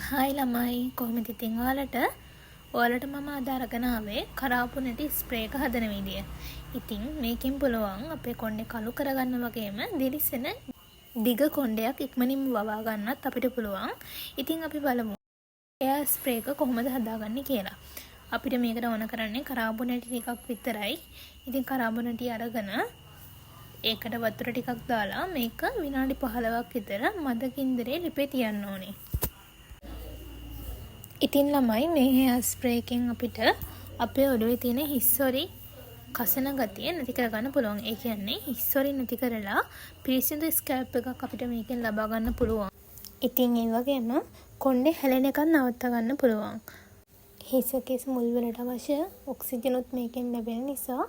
Hi ළමයි කොහොමද ඉතින් ඔයාලට මම අද අරගෙන ආවේ කරාපු නැටි ස්ප්‍රේ එක හදන විදිය. ඉතින් මේකෙන් පුළුවන් අපේ කොණ්ඩේ කළු කරගන්න වගේම දිලිසෙන දිග කොණ්ඩයක් ඉක්මනින්ම වවා ගන්නත් අපිට පුළුවන්. ඉතින් අපි බලමු එයා ස්ප්‍රේ එක කොහොමද හදාගන්නේ කියලා. අපිට මේකට ඕන කරන්නේ කරාබු නැටි ටිකක් විතරයි. ඉතින් කරාබු නැටි අරගෙන ඒකට වතුර ටිකක් දාලා මේක විනාඩි 15ක් විතර මද ගින්දරේ ලිපේ තියන්න ඕනේ. ඉතින් ළමයි මේ හෙයාර් ස්ප්‍රේ එකෙන් අපිට අපේ ඔළුවේ තියෙන හිස්සොරි කසන ගතිය නැති කරගන්න පුළුවන්. ඒ කියන්නේ හිස්සොරි නැති කරලා පිරිසිදු ස්කැල්ප් එකක් අපිට මේකෙන් ලබා ගන්න පුළුවන්. ඉතින් ඒ වගේම කොණ්ඩේ හැලෙන එකත් නවත්ත ගන්න පුළුවන්. හිස කෙස් මුල් වලට අවශ්‍ය ඔක්සිජන් උත් මේකෙන් ලැබෙන නිසා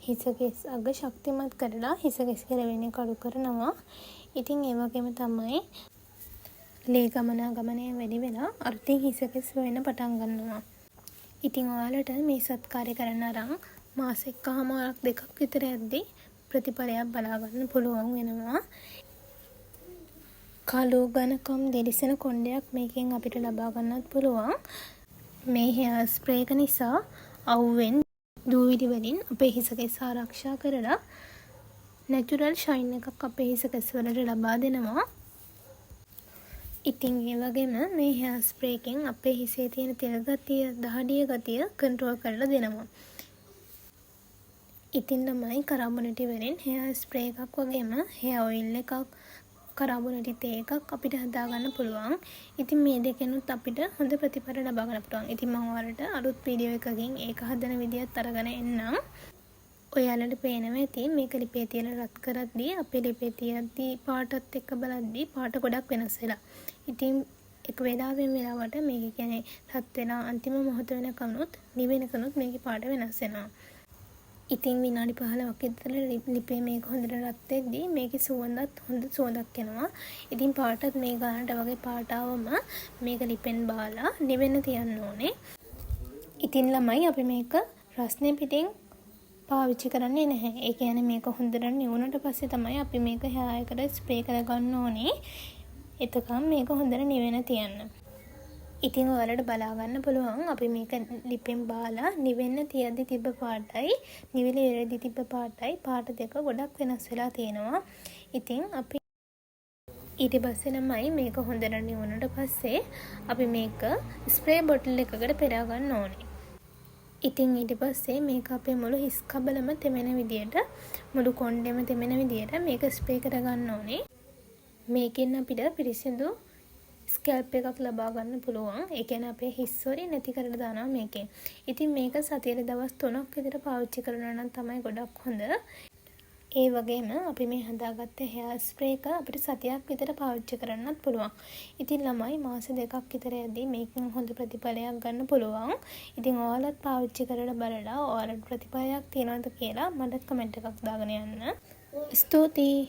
හිස කෙස් අග ශක්තිමත් කරලා හිස කෙස් කෙරවෙන්නේ කඩු කරනවා. ඉතින් ඒ වගේම තමයි ලේ ගමනාගමනය වැඩි වෙලා අර්ථින් හිස කෙස් වෙන්න පටන් ගන්නවා. ඉතින් ඔයාලට මේ සත්කාරය කරන්න අරන් මාස එකමාරක් දෙකක් විතර යද්දී ප්‍රතිඵලයක් බලා ගන්න පුළුවන් වෙනවා. කළු ඝනකම් දිලිසෙන කොණ්ඩයක් මේකෙන් අපිට ලබා ගන්නත් පුළුවන්. මේ හෙයාර් ස්ප්‍රේ එක නිසා අවුවෙන් දූවිලි වලින් අපේ හිස කෙස් ආරක්ෂා කරලා නැචරල් ෂයින් එකක් අපේ හිස කෙස් වලට ලබා දෙනවා. ඉතින් ඒ වගේම මේ හෙයාර් ස්ප්‍රේ එකෙන් අපේ හිසේ තියෙන තෙල් ගතිය, දහඩිය ගතිය කන්ට්‍රෝල් කරලා දෙනවා. ඉතින් ළමයි කරාබු නැටි වලින් හෙයාර් ස්ප්‍රේ එකක් වගේම හෙයාර් ඔයිල් එකක්, කරාබු නැටි තේ එකක් අපිට හදා ගන්න පුළුවන්. ඉතින් මේ දෙකෙනුත් අපිට හොඳ ප්‍රතිඵල ලබා ගන්න පුළුවන්. ඉතින් මම ඔයාලට අලුත් වීඩියෝ එකකින් ඒක හදන විදියත් අරගෙන එන්නම්. ඔයාලට පේනවා ඇති මේක ලිපේ තියලා රත් කරද්දී අපේ ලිපේ තියද්දී පාටත් එක්ක බලද්දී පාට ගොඩක් වෙනස් වෙලා. ඉතින් එක වෙලාවෙන් වෙලාවට මේක කියන්නේ රත් වෙලා අන්තිම මොහොත වෙනකනුත් නිවෙනකනුත් මේකේ පාට වෙනස් වෙනවා. ඉතින් විනාඩි 15ක් විතර ලිපේ මේක හොඳට රත් වෙද්දී මේකේ සුවඳත් හොඳ සුවඳක් එනවා. ඉතින් පාටත් මේ ගානට වගේ පාට ආවම මේක ලිපෙන් බාලා නිවෙන්න තියන්න ඕනේ. ඉතින් ළමයි අපි මේක රස්නේ පිටින් පාවිච්චි කරන්නේ නැහැ. ඒ කියන්නේ මේක හොඳට නිවුනට පස්සේ තමයි අපි මේක හෙයාර් එකට ස්ප්‍රේ කරගන්න ඕනේ. එතකම් මේක හොඳට නිවෙන තියන්න. ඉතින් ඔයාලට බලා ගන්න පුළුවන් අපි මේක ලිපෙන් බාලා නිවෙන්න තියද්දි තිබ්බ පාටයි නිවිලි ඉරදී තිබ්බ පාටයි පාට දෙක ගොඩක් වෙනස් වෙලා තියෙනවා. ඉතින් අපි ඊට පස්සේ ළමයි මේක හොඳට නිවුනට පස්සේ අපි මේක ස්ප්‍රේ බොටල් එකකට පෙරා ගන්න ඕනේ. ඉතින් ඊට පස්සේ මේක අපේ මුළු හිස් කබලම තෙමෙන විදියට මුළු කොණ්ඩෙම තෙමෙන විදියට මේක ස්ප්‍රේ කරගන්න ඕනේ. මේකෙන් අපිට පිරිසිදු ස්කැල්ප් එකක් ලබා ගන්න පුළුවන්. ඒ කියන්නේ අපේ හිස්සොරි නැති කරලා දානවා මේකෙන්. ඉතින් මේක සතියේ දවස් 3ක් විතර පාවිච්චි කරනවා නම් තමයි ගොඩක් හොඳ. ඒ වගේම අපි මේ හදාගත්ත හෙයාර් ස්ප්‍රේ එක අපිට සතියක් විතර පාවිච්චි කරන්නත් පුළුවන්. ඉතින් ළමයි මාස දෙකක් විතර යද්දී මේකෙන් හොඳ ප්‍රතිඵලයක් ගන්න පුළුවන්. ඉතින් ඔයාලත් පාවිච්චි කරලා බලලා ඔයාලට ප්‍රතිඵලයක් තියෙනවද කියලා මට කමෙන්ට් එකක් දාගෙන යන්න. ස්තුතියි.